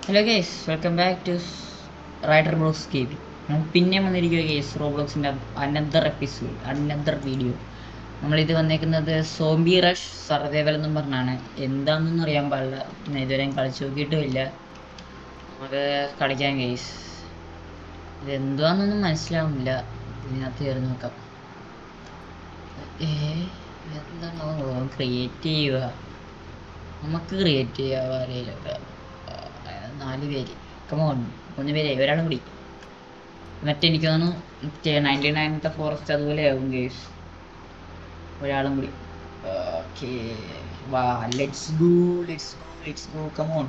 Hello guys, welcome back to Rider Blogs Gaming. നമ്മൾ പിന്നെ വന്നിരിക്കുക ഗേസ് റോബ്ലോക്സിൻ്റെ അനദർ എപ്പിസോഡ്, അനദർ വീഡിയോ. നമ്മളിത് വന്നേക്കുന്നത് സോംബി റഷ് സർവൈവൽ എന്നും പറഞ്ഞാണ്. എന്താണെന്നൊന്നും അറിയാൻ പാടില്ല, പിന്നെ ഇതുവരെയും കളിച്ചു നോക്കിയിട്ടുമില്ല. നമുക്ക് കളിക്കാൻ ഗേസ്. ഇതെന്തുവാന്നൊന്നും മനസ്സിലാവുന്നില്ല. ഇതിനകത്ത് കയറി നോക്കാം. എന്താണോ ക്രിയേറ്റ് ചെയ്യുക, നമുക്ക് ക്രിയേറ്റ് ചെയ്യുക. ആരെയിലൊക്കെ 4 പേര്, കമോൺ 3 പേരെ, ഒരാളും കൂടി. മറ്റേ എനിക്ക് തോന്നുന്നു 99th ഫോറസ്റ്റ് അതുപോലെ ആകും ഗേസ്. ഒരാളും കൂടി. ഓക്കെ, വാ, ലെറ്റ്സ് ഗോ കമോൺ.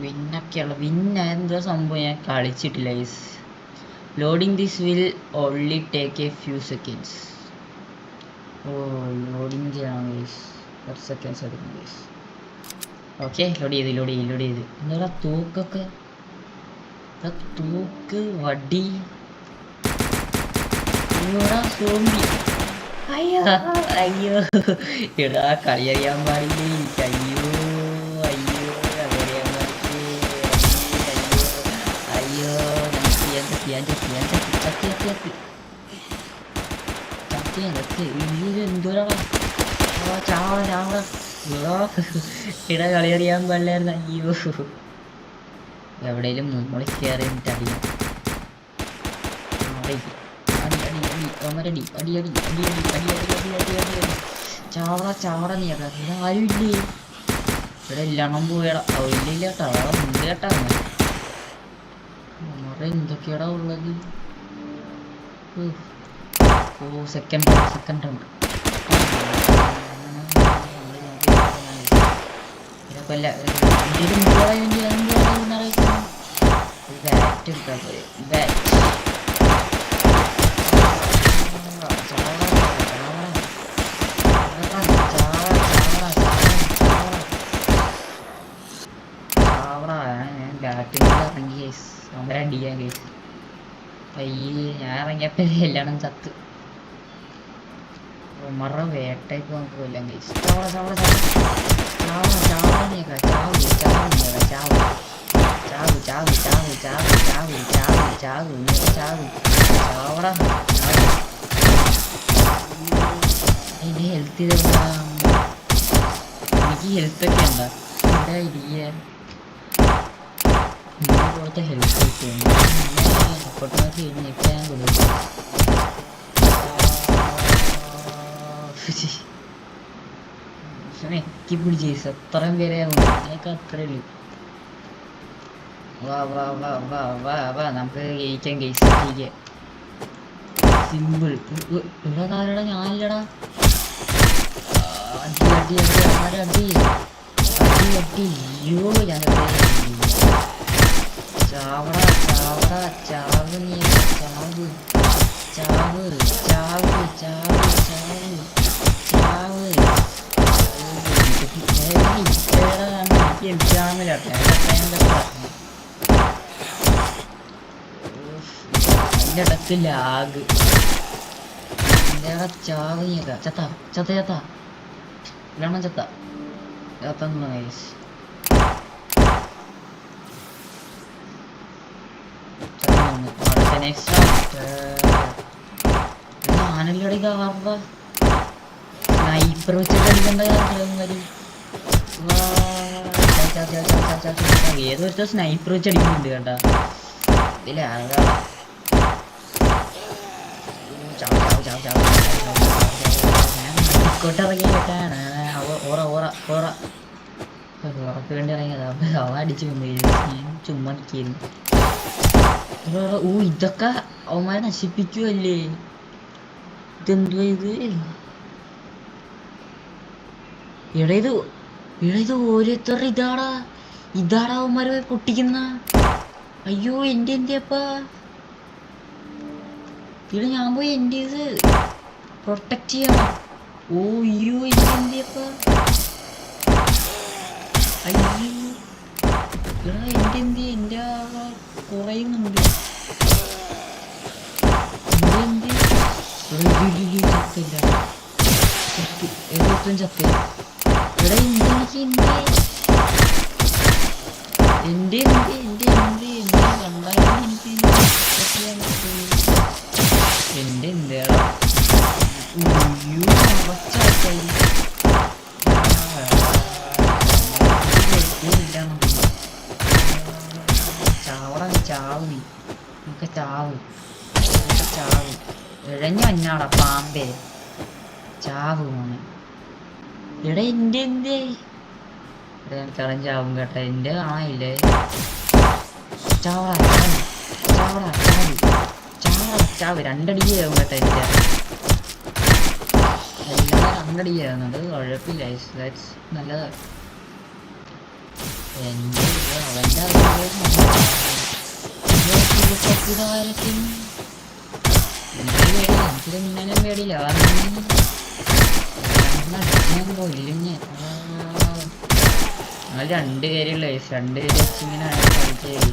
വിന്നൊക്കെയുള്ള എന്താ സംഭവം, ഞാൻ കളിച്ചിട്ടില്ല guys. Loading this will only take a few seconds. Loading ചെയ്യണം ഗേസ്, കുറച്ച് സെക്കൻഡ്സ് എടുക്കും ഗേസ്. ഓക്കെ, ലോഡ് ചെയ്ത്. എന്താ തൂക്കൊക്കെ, തൂക്ക്, വടി, സോംബി. അയ്യോ എടാ, കളി അറിയാൻ പാടില്ലേ. അയ്യോ എന്തോരാ ഇട, കളി അറിയാൻ പാടില്ലായിരുന്നു. അയ്യോ, എവിടെയും നമ്മൾ കയറിയിട്ട് അടിയാം. ചാവറ നീ ഇവിടെ ആരുമില്ലേ? ഇവിടെ എല്ലാം പോയടാ. ഇല്ല കേട്ടാ, മുണ്ട് കേട്ടാ. നമ്മുടെ എന്തൊക്കെയാടാ ഉള്ളത്. സെക്കൻഡ് ഉണ്ട്. ഞാൻ ഇറങ്ങിയപ്പോ എല്ലാം ചത്ത്. മറ വേട്ടയ്ക്ക് നമുക്ക് കൊല്ലാൻ കഴിച്ചു. അതിന്റെ ഹെൽത്ത് എനിക്ക് ഹെൽത്തൊക്കെ ഉണ്ടാ ഇരിക്കാൻ കൊടുത്ത ഹെൽത്ത് കിട്ടും. സപ്പോർട്ട് ഇപ്പം ഞാൻ കൊടുക്കും. പിടിച്ച് അത്രയും പേരെ ഞങ്ങൾക്ക് അത്രേ ഉള്ളൂ. വാ നമുക്ക് ജയിക്കാൻ ജയിക്കാം. സിമ്പിൾ. ഇവിടെ കാലടാ, ഞാനില്ലടാ. അടി അയ്യോ, ഞാനൊക്കെ ചാവ് നീ, ഇടക്ക് ലാഗ്. ചാവ് നീ, ചത്ത ഇല്ലണം ചത്തൊന്നും ഗൈസ്. ആനല്ലടി കാർന്ന സ്നൈപ്പർ വെച്ചിട്ട് അടിക്കേണ്ട കാര്യം. ഏതൊരുത്ത സ്നൈപ്പർ വെച്ച് അടിക്കുന്നുണ്ട് കേട്ടാ. ഇതിലെ ഇറങ്ങി കേട്ടാണ് ഉറപ്പ് വേണ്ടി ഇറങ്ങിയതാ. അവ അടിച്ചു ചുമ്മാ നിൽക്കുന്നു. ഇതൊക്കെ അവന്മാരെ നശിപ്പിക്കുവല്ലേ. ഇതെന്തുവാ ഇത്? ഇത് ഓരോരുത്തർ ഇതാടാ അവന്മാരെ പൊട്ടിക്കുന്ന. അയ്യോ, എൻ്റെ എന്തിയപ്പാ ഇവിടെ ഞാൻ പോയി എൻ്റെ ഇത് പ്രൊട്ടക്ട് ചെയ്യണം. അയ്യോ, എൻ്റെ എന്തിയപ്പാ. അയ്യോ എൻ്റെ കുറയുന്നുണ്ട്. ചത്ത ഇവിടെ എനിക്ക് എന്റെ കണ്ടാലും എനിക്ക് എന്റെ എന്താ ചാവ് നീ നമുക്ക് ചാവ് ഇഴഞ്ഞു വന്നാടാ പാമ്പേ ചാവ് മോനെ ഇവിടെ എന്റെ എനിക്കറിയാൻ ചാവും കേട്ടോ എന്റെ ആയില്ലേ ചാവ് രണ്ടടിയാവും കേട്ടോ എന്റെ എല്ലാം രണ്ടടിയാവുന്നുണ്ട് കുഴപ്പമില്ല നല്ലതാണ് എന്റെ അവന്റെ എനിക്കിത് മിന്നാനും പേടിയില്ല കൊല്ലിഞ്ഞ് ഞങ്ങൾ 2 പേരുള്ള 2 പേര് വെച്ചിങ്ങനെയാണ് കളിച്ചത്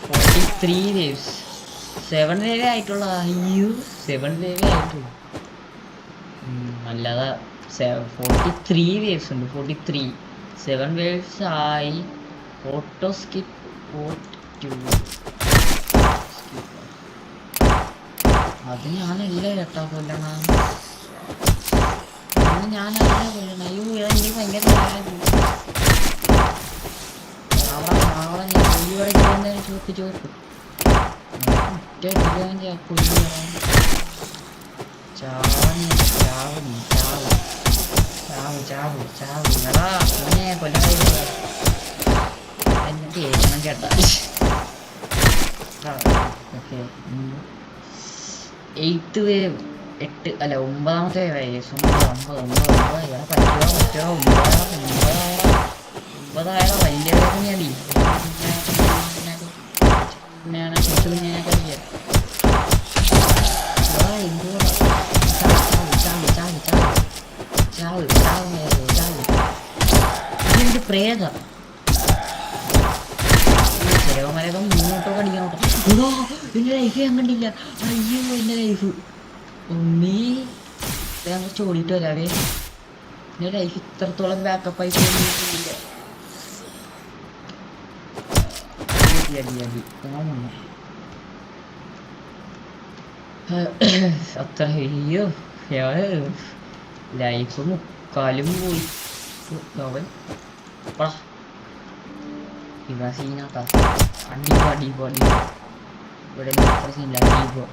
43 വേവ്സ് 7 വേവേ ആയിട്ടുള്ള അയ്യോ 7 വേവേ ആയിട്ടുള്ളൂ അല്ലാതെ 43 വേവ്സ് ഉണ്ട് 43 7 വേവ്സ് ആയി ഓട്ടോ സ്കിപ്പ് അത് ഞാനല്ല കേട്ടോ കൊല്ലണ ഞാനല്ല കൊല്ലണ അയ്യോ എനിക്ക് ഭയങ്കര ചോപ്പ് ചോപ്പ് എന്നെ കേൾക്കണം കേട്ടാ ഓക്കെ 8th വേവ് 8 അല്ല 9ാമത്തെ വയസ്സ് 9 ഇവിടെ പറ്റുമോ 9 വലിയ വേദനയടി ഇതെന്ത് പ്രേത ചെലവന്മാരൊക്കെ മുന്നോട്ടൊക്കെ അടിക്കണം കേട്ടോ എന്റെ ലൈഫ് ഞാൻ കണ്ടില്ല അയ്യോ എന്റെ ലൈഫ് ഒന്നേ ഞാൻ കുറച്ച് ഓടിയിട്ട് വരാവേ എന്റെ ലൈഫ് ഇത്രത്തോളം ബാക്കപ്പായി പോയില്ല അത്ര അയ്യോ ലൈഫ് മുക്കാലും പോയി അവൻ ഇവ സീനാട്ടാ അടിപൊളി ഇവിടെ അത്ര സീനില്ല അടിപൊളി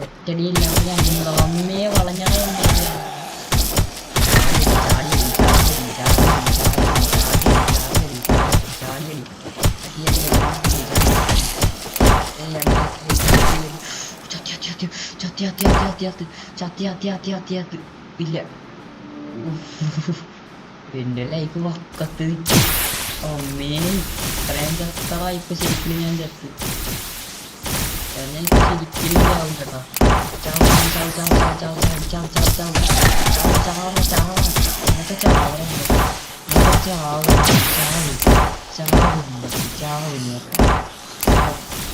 ഒറ്റടിയില്ല അമ്മയെ വളഞ്ഞാൽ ഇല്ല എന്റെ ലൈഫ് വക്കത്ത് അമ്മേ ഇത്രയും ചത്തറ ഇപ്പൊ ശരിക്കും ഞാൻ ചത്ത് ശരിക്കും ആവും കേട്ടോ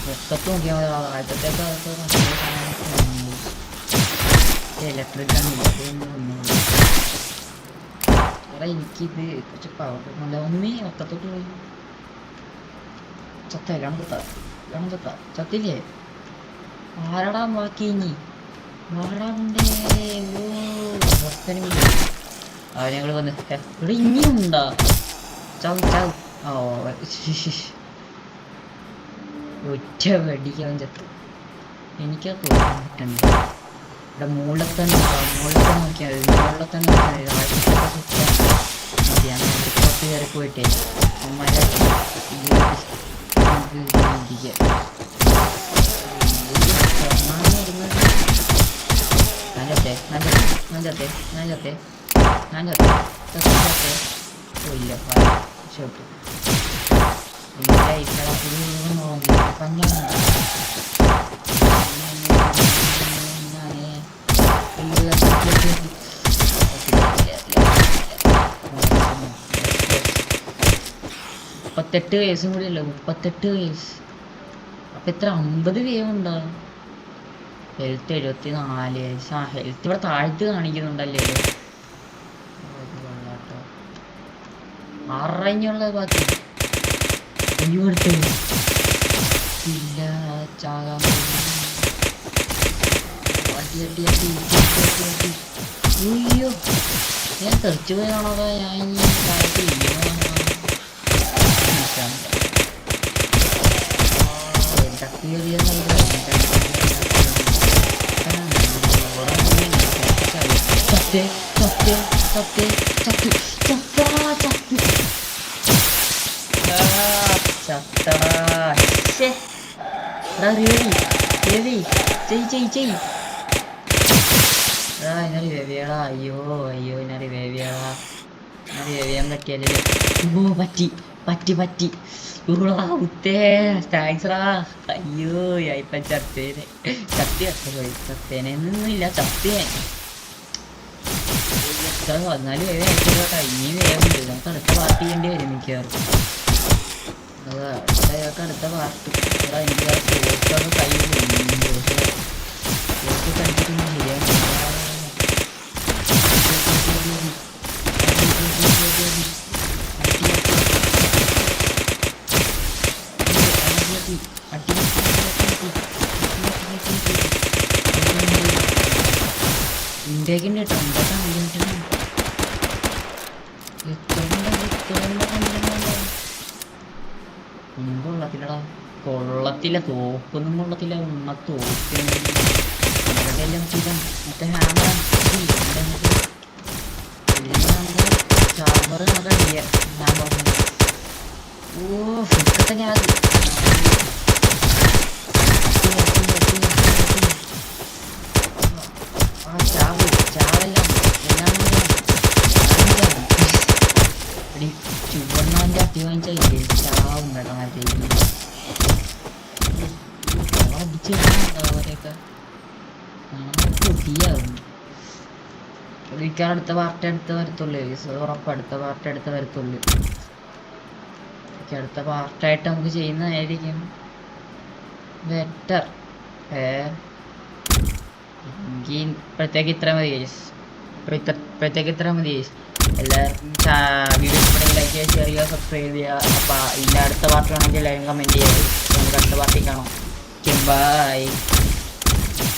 വക്കത്ത് നോക്കിയാൽ ആദ്യത്തെ കാലത്ത് ഇലക്ട്രിക് എനിക്കിത് കുറച്ച് പവർ ഒന്നേ ഒക്കത്തോട്ട് പോയി ചത്തില്ലേ ആരടാ ബാക്കി ഇനി ഞങ്ങൾ വന്ന് ഇവിടെ ഇനിയുണ്ടാ ഒറ്റ വെടിക്കാൻ ചത്ത് എനിക്കത് തോന്നിട്ടുണ്ട് ഇവിടെ മുകളിലത്തെ നോക്കിയാൽ മുകളിലത്തെ പുറത്ത് കയറി പോയിട്ടേ അമ്മമാരെ ഇല്ല ഷോട്ട് 38 വയസ്സും കൂടി അല്ല, 38 വയസ്സ്. അപ്പം എത്ര 50 വേവ് ഉണ്ടോ? ഹെൽത്ത് 74 വയസ്സ്. ആ ഹെൽത്ത് ഇവിടെ താഴ്ത്ത് കാണിക്കുന്നുണ്ടല്ലേ. കൊള്ളാട്ടോ. 6 ബാക്കി എടുത്ത് ഇല്ല. ചാകാൻ അയ്യോ ഞാൻ തെറിച്ചു പോയി കാണാതെ ഞാൻ ഇനി താഴത്ത് വേവിയാളാ. അയ്യോ അയ്യോ ഇന്നറി വേവിയാളാ. ഇന്നറി വേവിയാൻ പറ്റിയല്ലേ. ഓ പറ്റി പറ്റി പറ്റി. ഉത്തേ താങ്ക്സ്റാ. അയ്യോ ഇപ്പം ചത്തേനെ. ചത്തി പോയി. ചത്തേനൊന്നുമില്ല, ചത്തിയേ. വന്നാലും വേവ അയച്ചോട്ടെ. ഇനി വേവുണ്ട്. നമുക്ക് അടുത്ത പാർട്ടി ചെയ്യേണ്ടി വരും മിക്കവാറും. അടുത്ത പാർട്ടി എനിക്ക് ആ സോസൊക്കെ കയ്യിൽ സോസ് കഴിച്ചിട്ടൊന്നും ശരിയാണ്. ഇന്ത്യക്കിൻ്റെ കേട്ടോ എന്തൊക്കെ ഒന്നും കൊള്ളത്തില്ലടാ. കൊള്ളത്തില്ല, തോക്കൊന്നും കൊള്ളത്തില്ല. തോക്കെല്ലാം ചെയ്താൽ മറ്റേ ഹാമർ ചാമറ് അതടിയ ഹാമർ. ഓ ഫുഡൊക്കെ ഞാൻ ചാവ് ചാവെല്ലാം എല്ലാം ചുവണ്ണവൻ്റെ അട്ടി വാങ്ങിച്ചില്ലേ ചാവും കേട്ടോ. മറ്റേ അടിച്ചിട്ടാവരെയൊക്കെ പൊടിയാവും. അടുത്ത പാർട്ടി അടുത്ത് വരത്തുള്ളൂ. ഉറപ്പ് അടുത്ത പാർട്ടി അടുത്ത് വരത്തുള്ളൂ. അടുത്ത പാർട്ടായിട്ട് നമുക്ക് ചെയ്യുന്നതായിരിക്കും ബെറ്റർ. എനിക്ക് ഇപ്പോഴത്തേക്ക് ഇത്ര മതി. ഇപ്പോഴത്തേക്ക് ഇത്ര മതി. എല്ലാവർക്കും വീഡിയോ ഇഷ്ടപ്പെടുമെങ്കിൽ ലൈക്ക് ചെയ്യുക, ഷെയർ ചെയ്യുക, സബ്സ്ക്രൈബ് ചെയ്യുക. അപ്പോൾ ഇതിൻ്റെ അടുത്ത പാർട്ടി വേണമെങ്കിൽ എല്ലാവരും കമൻറ്റ് ചെയ്യുക. നമുക്ക് അടുത്ത പാർട്ടി കാണാം. ബൈ.